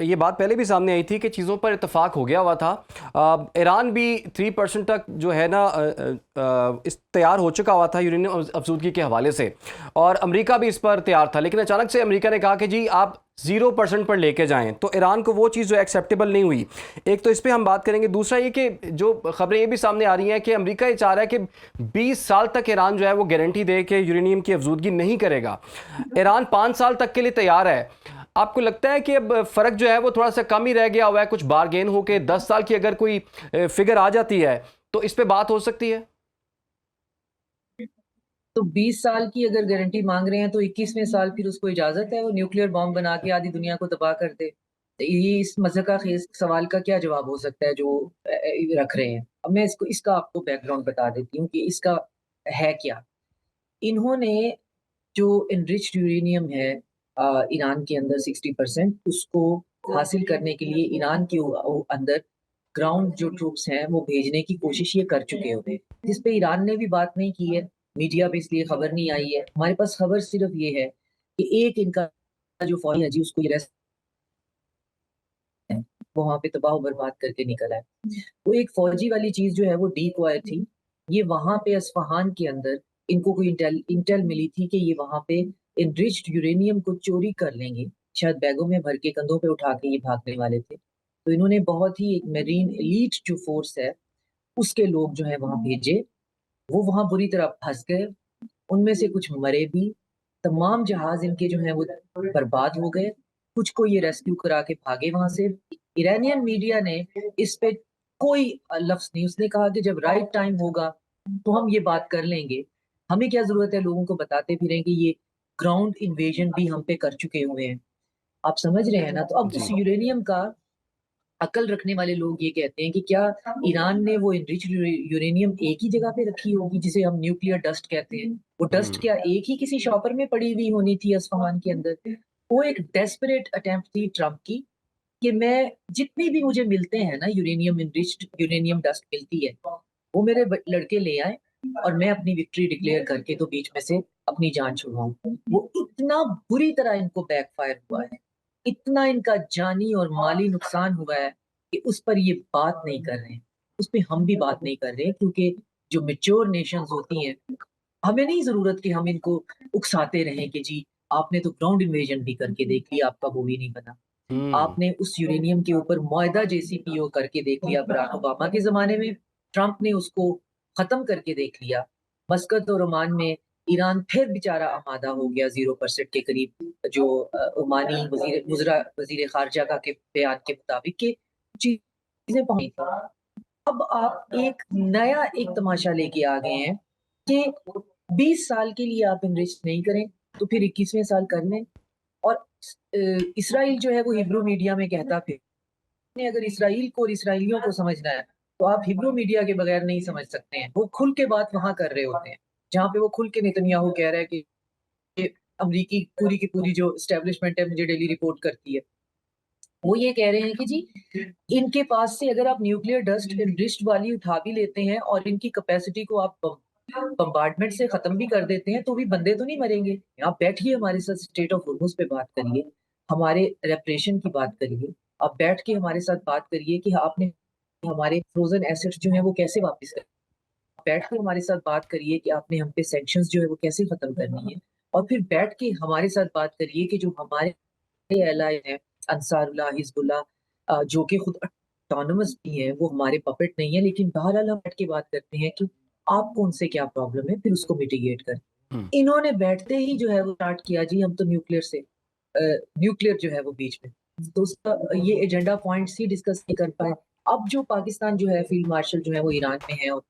ये बात पहले भी सामने आई थी कि चीज़ों पर इत्तेफाक हो गया हुआ था। ईरान भी 3% तक जो है ना इस तैयार हो चुका हुआ था यूरेनियम अफजूदगी के हवाले से, और अमेरिका भी इस पर तैयार था। लेकिन अचानक से अमेरिका ने कहा कि जी आप 0% पर लेके जाएं, तो ईरान को वो चीज़ जो एक्सेप्टेबल नहीं हुई। एक तो इस पर हम बात करेंगे। दूसरा ये कि जो खबरें ये भी सामने आ रही हैं कि अमेरिका ये चाह रहा है कि 20 साल तक ईरान जो है वो गारंटी दे के यूरेनियम की अफजूदगी नहीं करेगा। ईरान 5 साल तक के लिए तैयार है। आपको लगता है कि अब फ़र्क जो है वो थोड़ा सा कम ही रह गया हुआ है, कुछ बारगेन होके 10 साल की अगर कोई फिगर आ जाती है तो इस पे बात हो सकती है? तो 20 साल की अगर गारंटी मांग रहे हैं तो 21वें साल फिर उसको इजाजत है वो न्यूक्लियर बॉम्ब बना के आधी दुनिया को तबाह कर दे। तो ये इस मज़े खेज सवाल का क्या जवाब हो सकता है जो रख रहे हैं। अब मैं इसको इसका आपको बैकग्राउंड बता देती हूँ कि इसका है क्या। इन्होंने जो एनरिच्ड यूरेनियम है ईरान के अंदर 60% उसको हासिल करने के लिए ईरान के अंदर ग्राउंड जो ट्रूप्स हैं वो भेजने की कोशिश ये कर चुके होते, जिस पे ईरान ने भी बात नहीं की है। मीडिया पे इसलिए खबर नहीं आई है। हमारे पास खबर सिर्फ ये है कि एक इनका जो फौजी है जी उसको ये रेस्ट है, वो वहाँ पे तबाह बर्बाद करके निकला है। वो एक फौजी वाली चीज़ जो है वो डीकॉय थी। ये वहाँ पे अस्फ़हान के अंदर इनको कोई इंटेल इंटेल मिली थी कि ये वहाँ पे एनरिच्ड यूरेनियम को चोरी कर लेंगे। शायद बैगों में भर के कंधों पे उठा के ये भागने वाले थे। तो इन्होंने बहुत ही एक मेरीन एलीट जो फ़ोर्स है, उसके लोग जो हैं वहाँ भेजे। वो वहाँ बुरी तरह फँस गए। उनमें से कुछ मरे भी। तमाम जहाज़ इनके जो हैं वो बर्बाद हो गए। कुछ को ये रेस्क्यू करा के भागे वहाँ से। इरानियन मीडिया ने इस पे कोई लफ्ज़ नहीं, उसने कहा कि जब राइट टाइम होगा, तो हम ये बात कर लेंगे। हमें क्या ज़रूरत है लोगों को बताते फिरें कि ये ग्राउंड इन्वेजन भी हम पे कर चुके हुए हैं। आप समझ रहे हैं ना? तो अब उस जी। यूरेनियम का अक्ल रखने वाले लोग ये कहते हैं कि क्या ईरान ने वो एनरिच्ड यूरेनियम एक ही जगह पे रखी होगी जिसे हम न्यूक्लियर डस्ट कहते हैं? वो डस्ट हम्म। क्या एक ही किसी शॉपर में पड़ी हुई होनी थी असफ़हान के अंदर? वो एक डेस्परेट अटेम्प्ट थी ट्रम्प की कि मैं जितने भी मुझे मिलते हैं ना यूरेनियम एनरिच्ड यूरेनियम डस्ट मिलती है, वो मेरे लड़के ले आए और मैं अपनी विक्ट्री डिक्लेयर करके तो बीच में से अपनी जान छुड़वाऊँ। वो इतना बुरी तरह इनको बैकफायर हुआ है, इतना इनका जानी और माली नुकसान हुआ है कि उस पर ये बात नहीं कर रहे हैं। उस पे हम भी बात नहीं कर रहे क्योंकि जो मैच्योर नेशंस होती हैं, हमें नहीं ज़रूरत कि हम इनको उकसाते रहें कि जी आपने तो ग्राउंड इन्वेजन भी करके देख लिया, आपका वो भी नहीं बना। हम्म। आपने उस यूरेनियम के ऊपर मुआहदा JCPOA करके देख लिया बराक ओबामा के ज़माने में, ट्रम्प ने उसको ख़त्म करके देख लिया। मस्कत और ओमान में ईरान फिर बेचारा आमादा हो गया 0% के करीब जो ओमानी वज़ीर ख़ारिजा का के बयान के मुताबिक कि चीज़ें पहुँची थी। अब आप एक नया एक तमाशा लेके आ गए हैं कि 20 साल के लिए आप इन्वेस्ट नहीं करें, तो फिर 21वें साल कर लें। और इसराइल जो है वो हिब्रू मीडिया में कहता फिर ने अगर इसराइल को और इसराइलियों को समझना है, तो आप हिब्रू मीडिया के बगैर नहीं समझ सकते हैं। वो खुल के बात वहाँ कर रहे होते हैं, जहाँ पे वो खुल के नेतन्याहू कह रहा है कि अमरीकी पूरी की पूरी जो एस्टेब्लिशमेंट है मुझे डेली रिपोर्ट करती है। वो ये कह रहे हैं कि जी इनके पास से अगर आप न्यूक्लियर डस्ट एनरिच्ड वाली उठा भी लेते हैं और इनकी कैपेसिटी को आप बम्बार्डमेंट से खत्म भी कर देते हैं तो भी बंदे तो नहीं मरेंगे। आप बैठिए हमारे साथ स्टेट ऑफ होर्मुज पे बात करिए, हमारे रेपरेशन की बात करिए, आप बैठ के हमारे साथ बात करिए कि आपने हमारे फ्रोजन एसेट्स जो हैं वो कैसे वापस कर, बैठ के हमारे साथ बात करिए कि आपने हम पे सैंक्शंस जो है वो कैसे खत्म करनी है। और फिर बैठ के हमारे साथ बात करिए कि जो हमारे एलाय हैं अंसारुल्लाह, हिज़्बुल्लाह जो कि खुद ऑटोनॉमस भी हैं, वो हमारे पपेट नहीं है, लेकिन बहरहाल हम बैठ के बात करते हैं कि आपको उनसे क्या प्रॉब्लम है, फिर उसको मिटिगेट करें। हम्म। इन्होंने बैठते ही जो है वो स्टार्ट किया जी हम तो न्यूक्लियर जो है वो बीच में। तो उसका ये एजेंडा पॉइंट्स ही डिस्कस नहीं कर पाए। अब जो पाकिस्तान जो है फील्ड मार्शल जो है वो ईरान में है और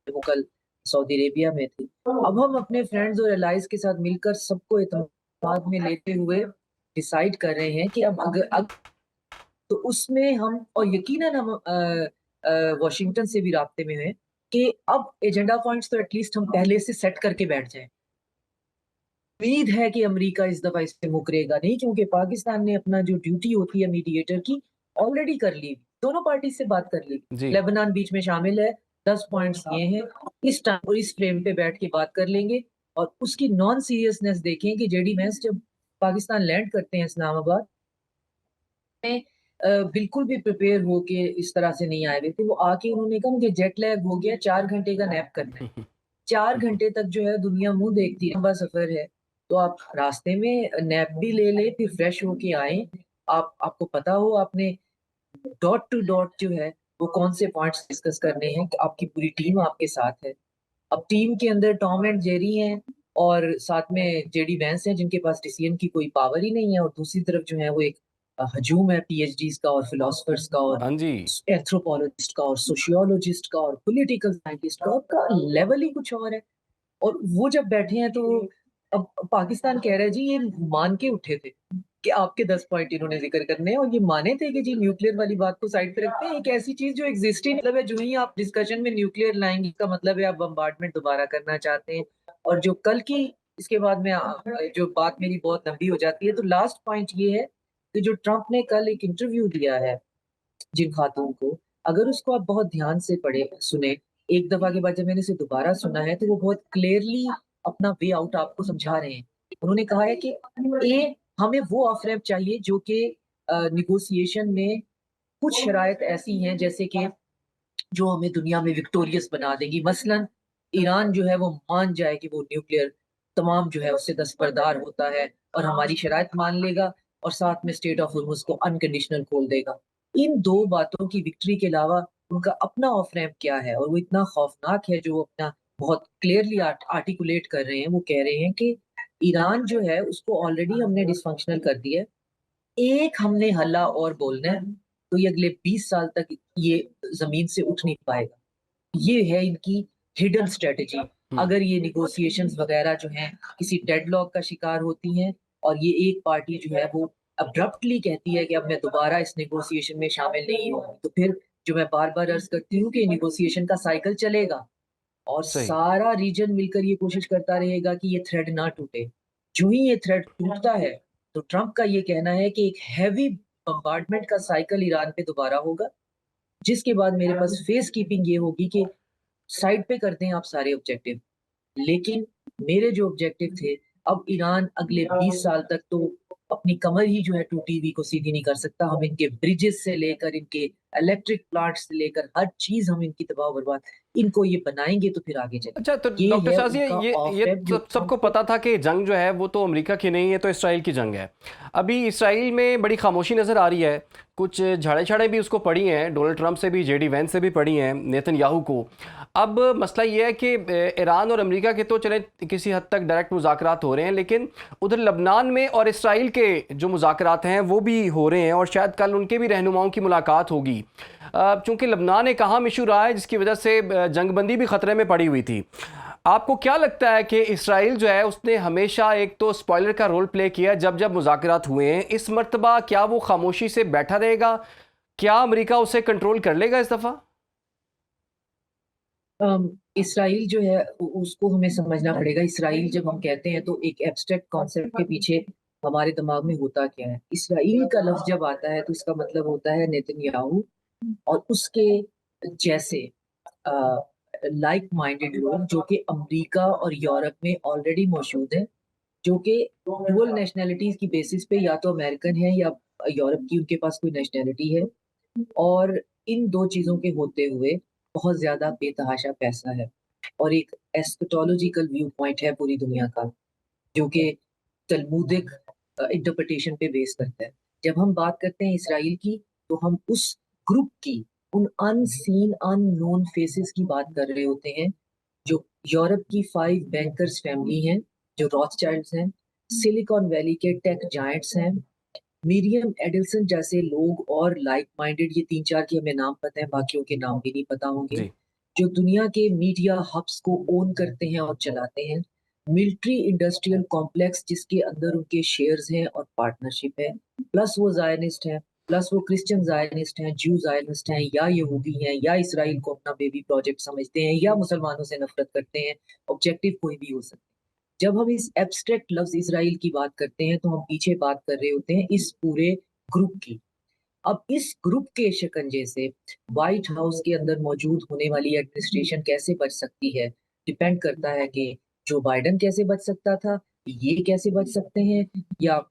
वो कल सऊदी अरेबिया में थे। अब हम अपने फ्रेंड्स और एलाइज़ के साथ मिलकर सबको एतमाद में लेते हुए डिसाइड कर रहे हैं कि अब अग तो उसमें हम और यकीनन हम वॉशिंगटन से भी राब्ते में हैं कि अब एजेंडा पॉइंट्स तो एटलीस्ट हम पहले से सेट करके बैठ जाएँ। उम्मीद है कि अमेरिका इस दफ़ा इससे मुकरेगा नहीं क्योंकि पाकिस्तान ने अपना जो ड्यूटी होती है मीडिएटर की ऑलरेडी कर ली। दोनों पार्टी से बात कर ली। जी। लेबनान बीच में शामिल है, 10 पॉइंट्स ये हैं। इस टाइम और इस फ्रेम पे बैठ के बात कर लेंगे और उसकी नॉन सीरियसनेस देखें कि जेडी वैंस जब पाकिस्तान लैंड करते हैं इस्लामाबाद में बिल्कुल भी प्रिपेयर होके इस तरह से नहीं आए हुए थे। वो आके उन्होंने कहा मुझे जेट लैग हो गया, 4 घंटे का नैप करना है। 4 बिल्कुल। घंटे तक जो है दुनिया मुँह देखती है, लंबा सफ़र है, तो आप रास्ते में नैप भी ले लें, फिर फ्रेश होके आएँ। आपको पता हो आपने डॉट टू डॉट जो है, वो कौन से पॉइंट्स डिस्कस करने हैं, कि आपकी पूरी टीम आपके साथ है। अब टीम के अंदर टॉम एंड जेरी हैं और साथ में जेडी वैंस हैं जिनके पास डिसीजन की कोई पावर ही नहीं है और दूसरी तरफ जो है वो एक हजूम है पीएचडीज का और फिलोसफर्स का और हाँ जी। एंथ्रोपोलॉजिस्ट का और सोशियोलॉजिस्ट का और पॉलिटिकल साइंटिस्ट का, उनका लेवल ही कुछ और है। और वो जब बैठे हैं तो अब पाकिस्तान कह रहा है जी ये मान के उठे थे कि आपके 10 पॉइंट इन्होंने ज़िक्र करने हैं और ये माने थे कि जी न्यूक्लियर वाली बात को साइड पे रखते हैं। एक ऐसी चीज़ जो एग्ज़िस्ट ही नहीं, मतलब है जो ही आप डिस्कशन में न्यूक्लियर लाएँगे इसका मतलब है आप बम्बार्डमेंट दोबारा करना चाहते हैं। और जो कल की इसके बाद में जो बात मेरी बहुत लंबी हो जाती है, तो लास्ट पॉइंट ये है कि जो ट्रम्प ने कल एक इंटरव्यू दिया है जिन खातून को, अगर उसको आप बहुत ध्यान से पढ़े सुने, एक दफ़ा के बाद जब मैंने इसे दोबारा सुना है, तो वो बहुत क्लियरली अपना वे आउट आपको समझा रहे हैं। उन्होंने कहा है कि हमें वो ऑफ रैंप चाहिए जो कि नेगोशिएशन में कुछ शराइत ऐसी हैं जैसे कि जो हमें दुनिया में विक्टोरियस बना देगी। मसलन ईरान जो है वो मान जाए कि वो न्यूक्लियर तमाम जो है उससे दस्तबरदार होता है और हमारी शराइत मान लेगा और साथ में स्टेट ऑफ होर्मुज़ को अनकंडीशनल खोल देगा। इन 2 बातों की विक्ट्री के अलावा उनका अपना ऑफ रैंप क्या है और वो इतना खौफनाक है जो वो अपना बहुत क्लियरली आर्टिकुलेट कर रहे हैं। वो कह रहे हैं कि ईरान जो है उसको ऑलरेडी हमने डिसफंक्शनल कर दिया है। एक हमने हल्ला और बोलना है, तो ये अगले 20 साल तक ये ज़मीन से उठ नहीं पाएगा। ये है इनकी हिडन स्ट्रैटेजी। हुँ। अगर ये नेगोशिएशंस वगैरह जो हैं किसी डेडलॉक का शिकार होती हैं और ये एक पार्टी जो है वो अब्रप्टली कहती है कि अब मैं दोबारा इस नेगोशिएशन में शामिल नहीं हूँ, तो फिर जो मैं बार-बार अर्ज़ करती हूँ कि नेगोशिएशन का साइकिल चलेगा और सही। सारा रीजन मिलकर ये कोशिश करता रहेगा कि ये थ्रेड ना टूटे। जो ही ये थ्रेड टूटता है, तो ट्रम्प का ये कहना है कि एक हेवी बम्बार्डमेंट का साइकिल ईरान पे दोबारा होगा, जिसके बाद मेरे पास फेस कीपिंग ये होगी कि साइड पे कर दें आप सारे ऑब्जेक्टिव। लेकिन मेरे जो ऑब्जेक्टिव थे, अब ईरान अगले 20 साल तक तो अपनी कमर ही जो है टूटी हुई को सीधी नहीं कर सकता। हम इनके ब्रिजेस से लेकर इनके इलेक्ट्रिक प्लांट्स से लेकर हर चीज़ हम इनकी तबाह-बर्बाद इनको ये बनाएँगे तो फिर आगे अच्छा, तो चलेंगे। ये डॉक्टर है शाज़ उनका ऑफ ये रैंप जो सबको ट्रम्प पता था कि जंग जो है वो तो अमेरिका की नहीं है, तो इसराइल की जंग है। अभी इसराइल में बड़ी खामोशी नज़र आ रही है। कुछ झाड़े-छाड़े भी उसको पड़ी हैं, डोनाल्ड ट्रंप से भी, जेडी वैंस से भी पड़ी हैं, नेतन्याहू को। अब मसला ये है कि ईरान और अमेरिका के तो चलें किसी हद तक डायरेक्ट मुज़ाकरात हो रहे हैं, लेकिन उधर लबनान में और इसराइल के जो मुज़ाकरात हैं वो भी हो रहे हैं और शायद कल उनके भी रहनुमाओं की मुलाकात होगी। चूँकि लबनान एक अहम इशू रहा है जिसकी वजह से जंगबंदी भी ख़तरे में पड़ी हुई थी। आपको क्या लगता है कि इसराइल जो है उसने हमेशा एक तो स्पॉइलर का रोल प्ले किया जब मुज़ाकरात हुए हैं, इस मर्तबा क्या वो खामोशी से बैठा रहेगा? क्या अमेरिका उसे कंट्रोल कर लेगा इस दफ़ा? इसराइल जो है उसको हमें समझना पड़ेगा। इसराइल जब हम कहते हैं तो एक एब्स्ट्रैक्ट कॉन्सेप्ट के पीछे हमारे दिमाग में होता क्या है? इसराइल का लफ्ज़ जब आता है तो इसका मतलब होता है नेतन्याहू और उसके जैसे अ, लाइक माइंडेड लोग जो कि अमेरिका और यूरोप में ऑलरेडी मौजूद हैं, जो कि डुअल नेशनैलिटीज़ की बेसिस पे या तो अमेरिकन है या यूरोप की उनके पास कोई नेशनैलिटी है। और इन 2 चीज़ों के होते हुए बहुत ज़्यादा बेतहाशा पैसा है और एक एस्केटोलॉजिकल व्यू पॉइंट है पूरी दुनिया का, जो कि तल्मुदिक इंटरप्रिटेशन पे बेस करता है। जब हम बात करते हैं इसराइल की, तो हम उस ग्रुप की, उन अनसीन, अननोन फेसेस की बात कर रहे होते हैं, जो यूरोप की 5 बैंकर्स फैमिली हैं, जो रॉथस्चाइल्ड्स हैं, सिलिकॉन वैली के टेक जायंट्स हैं, मीरियम एडल्सन जैसे लोग और लाइक माइंडेड, ये 3-4 के हमें नाम पता है, बाकियों के नाम भी नहीं पता होंगे, जी। जो दुनिया के मीडिया हब्स को ओन करते हैं और चलाते हैं। मिलिट्री इंडस्ट्रियल कॉम्प्लेक्स जिसके अंदर उनके शेयर्स हैं और पार्टनरशिप है, प्लस वो ज़ायनिस्ट हैं, प्लस वो क्रिश्चियन ज़ायनिस्ट हैं, ज्यू ज़ायनिस्ट हैं या यहूदी हैं या इसराइल को अपना बेबी प्रोजेक्ट समझते हैं या मुसलमानों से नफ़रत करते हैं, ऑब्जेक्टिव कोई भी हो सकता है। जब हम इस एब्स्ट्रैक्ट लफ्ज़ इज़राइल की बात करते हैं, तो हम पीछे बात कर रहे होते हैं इस पूरे ग्रुप की। अब इस ग्रुप के शिकंजे से व्हाइट हाउस के अंदर मौजूद होने वाली एडमिनिस्ट्रेशन कैसे बच सकती है, डिपेंड करता है कि जो बाइडेन कैसे बच सकता था, ये कैसे बच सकते हैं या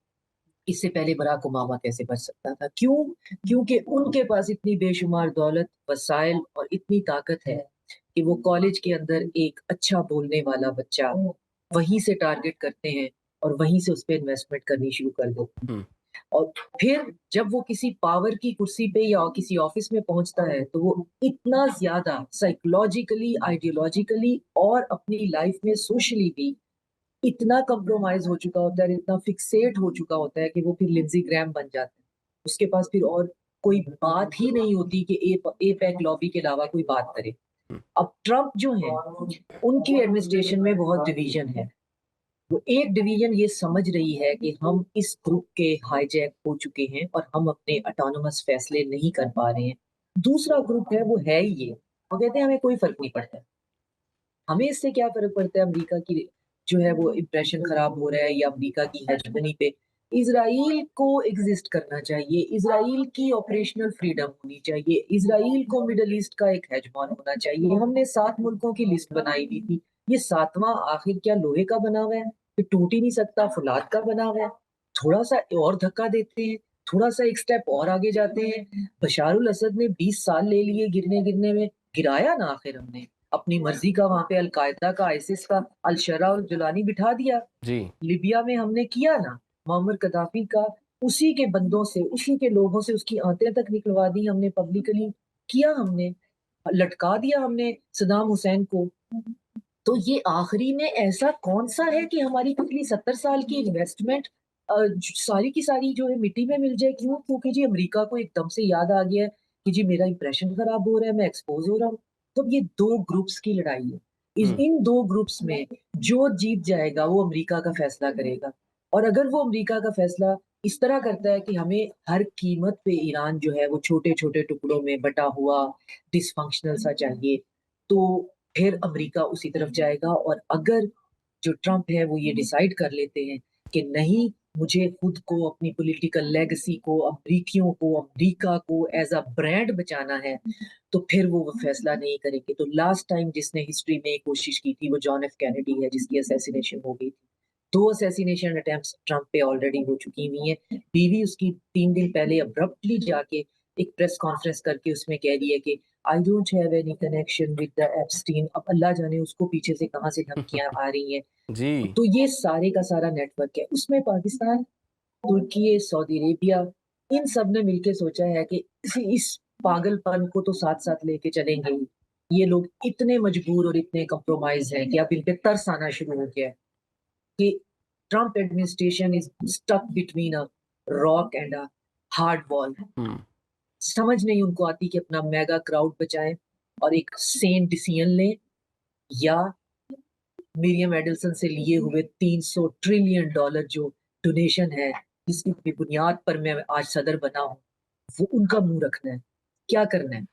इससे पहले बराक ओबामा कैसे बच सकता था? क्यों? क्योंकि उनके पास इतनी बेशुमार दौलत, वसाइल और इतनी ताकत है कि वो कॉलेज के अंदर एक अच्छा बोलने वाला बच्चा वहीं से टारगेट करते हैं और वहीं से उस पे इन्वेस्टमेंट करनी शुरू कर देते हैं। हुँ, और फिर जब वो किसी पावर की कुर्सी पे या किसी ऑफिस में पहुँचता है, तो वो इतना ज़्यादा साइकोलॉजिकली, आइडियोलॉजिकली और अपनी लाइफ में सोशली भी इतना कॉम्प्रोमाइज़ हो चुका होता है, इतना फिक्सेट हो चुका होता है कि वो फिर लिंडज़ी ग्रैहाम बन जाता है। उसके पास फिर और कोई बात ही नहीं होती कि एपेक लॉबी के अलावा कोई बात करे। हुँ, अब ट्रम्प जो हैं, उनकी एडमिनिस्ट्रेशन में बहुत डिवीज़न है। वो एक डिवीज़न ये समझ रही है कि हम इस ग्रुप के हाईजैक हो चुके हैं और हम अपने ऑटोनोमस फैसले नहीं कर पा रहे हैं। दूसरा ग्रुप है, वो है ही ये, वो कहते हैं हमें कोई फ़र्क नहीं पड़ता। हमें इससे क्या फ़र्क पड़ता है अमेरिका की जो है वो इम्प्रेशन ख़राब हो रहा है या अमेरिका की हेजेमनी पे। इज़राइल को एग्ज़िस्ट करना चाहिए, इज़राइल की ऑपरेशनल फ्रीडम होनी चाहिए, इज़राइल को मिडल ईस्ट का एक हेजेमॉन होना चाहिए। हमने 7 मुल्कों की लिस्ट बनाई हुई थी। ये 7वां आखिर क्या लोहे का बना हुआ है? कि टूट ही नहीं सकता, फ़ौलाद का बना हुआ है। थोड़ा-सा और धक्का देते हैं, थोड़ा-सा एक स्टेप और आगे जाते हैं। बशार अल असद ने 20 साल ले लिए गिरने-गिरने में, गिराया ना आखिर हमने। अपनी मर्ज़ी का वहाँ पे अल-कायदा का, आइसिस का, अल-शरा और जुलानी बिठा दिया। जी। लिबिया में हमने किया ना, मुअम्मर कद्दाफ़ी का उसी के बंदों से, उसी के लोगों से उसकी आंतें तक निकलवा दी हमने पब्लिकली, किया हमने, लटका दिया हमने सद्दाम हुसैन को। तो ये आखिरी में ऐसा कौन-सा है कि हमारी पिछली 70 साल की इन्वेस्टमेंट सारी की सारी जो है मिट्टी में मिल जाए, क्यों? क्योंकि जी अमेरिका को एकदम से याद आ गया है कि जी मेरा इंप्रेशन खराब हो रहा है, मैं एक्सपोज़ हो रहा हूँ। तो ये 2 ग्रुप्स की लड़ाई है। हुँ, इन 2 ग्रुप्स में जो जीत जाएगा वो अमेरिका का फैसला करेगा। और अगर वो अमेरिका का फैसला इस तरह करता है कि हमें हर कीमत पे ईरान जो है वो छोटे-छोटे टुकड़ों में बँटा हुआ डिसफंक्शनल सा चाहिए, तो फिर अमेरिका उसी तरफ जाएगा। और अगर जो ट्रम्प है वो ये डिसाइड कर लेते हैं कि नहीं, मुझे खुद को, अपनी पॉलिटिकल लेगेसी को, अमरीकियों को, अमेरिका को एज़ अ ब्रांड बचाना है, तो फिर वो फैसला नहीं करेंगे। तो लास्ट टाइम जिसने हिस्ट्री में कोशिश की थी वो जॉन एफ कैनेडी है, जिसकी असैसिनेशन हो गई थी। 2 असैसिनेशन अटेम्प्ट्स ट्रम्प पे ऑलरेडी हो चुकी हुई हैं। बीवी उसकी 3 दिन पहले अब्रप्टली जाके एक प्रेस कॉन्फ्रेंस करके उसमें कह रही है कि I don't have any connection with the Epstein. अब अल्लाह जाने उसको पीछे से कहाँ से धमकियाँ आ रही हैं। जी, तो ये सारे का सारा नेटवर्क है। उसमें पाकिस्तान, तुर्की, सऊदी अरेबिया, इन सब ने मिलके सोचा है कि इस पागलपन को तो साथ-साथ लेके चलेंगे ही। ये लोग इतने मजबूर और इतने कॉम्प्रोमाइज़ हैं कि अब इन पे तरस आना शुरू हो गया है कि Trump administration is stuck between a rock and a hard wall. हुँ, समझ नहीं उनको आती कि अपना मेगा क्राउड बचाएँ और एक सेन डिसीजन लें, या मिरियम एडल्सन से लिए हुए $300 ट्रिलियन जो डोनेशन है, जिसकी बुनियाद पर मैं आज सदर बना हूँ, वो उनका मुँह रखना है। क्या करना है?